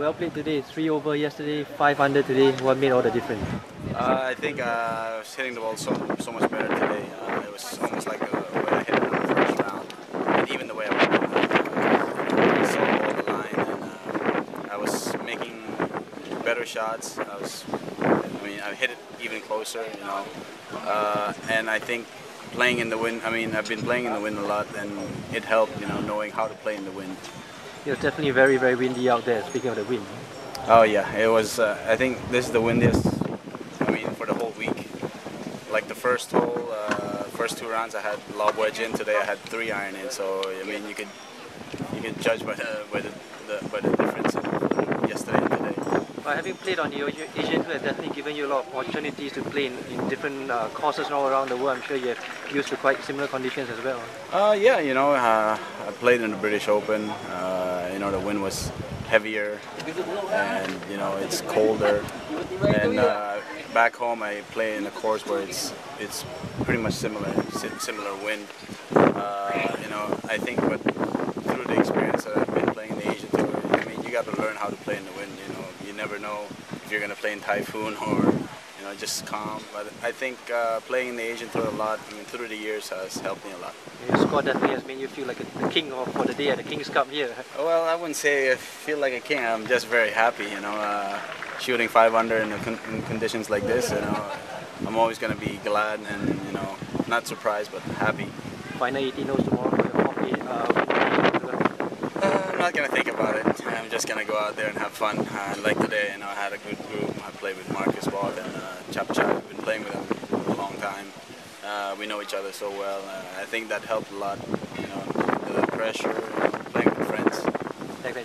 Well played today, 3 over yesterday, 5 under today. What made all the difference? I think I was hitting the ball so much better today. It was almost like the way I hit it in the first round, and even the way I saw the ball the line, and I was making better shots. I hit it even closer, and I think playing in the wind. I've been playing in the wind a lot, and it helped, knowing how to play in the wind. It was definitely very, very windy out there, speaking of the wind. Oh yeah, it was. I think this is the windiest. For the whole week. Like the first hole, first 2 rounds, I had lob wedge in. Today, I had 3 iron in. So you could judge by the difference in yesterday and today. But having played on the Asian Tour has definitely given you a lot of opportunities to play in different courses all around the world. I'm sure you're used to quite similar conditions as well. Yeah, I played in the British Open. The wind was heavier, and it's colder. And back home, I play in a course where it's pretty much similar wind. I think, but through the experience that I've been playing in the Asian Tour, you got to learn how to play in the wind. You never know if you're gonna play in typhoon or just calm. But I think playing in the Asian Tour a lot, through the years, has helped me a lot. Your score definitely has made you feel like the king for the day at the King's Cup here. Well, I wouldn't say I feel like a king. I'm just very happy. Shooting 5 under in conditions like this. I'm always gonna be glad and not surprised but happy. Final 18 holes tomorrow for your I'm not gonna think about it. I'm just gonna go out there and have fun. Like today, I had a good group. I played with Marcus Watt and Chap Chap. I've been playing with him for a long time. We know each other so well. I think that helped a lot. The pressure, playing with friends. Thank you.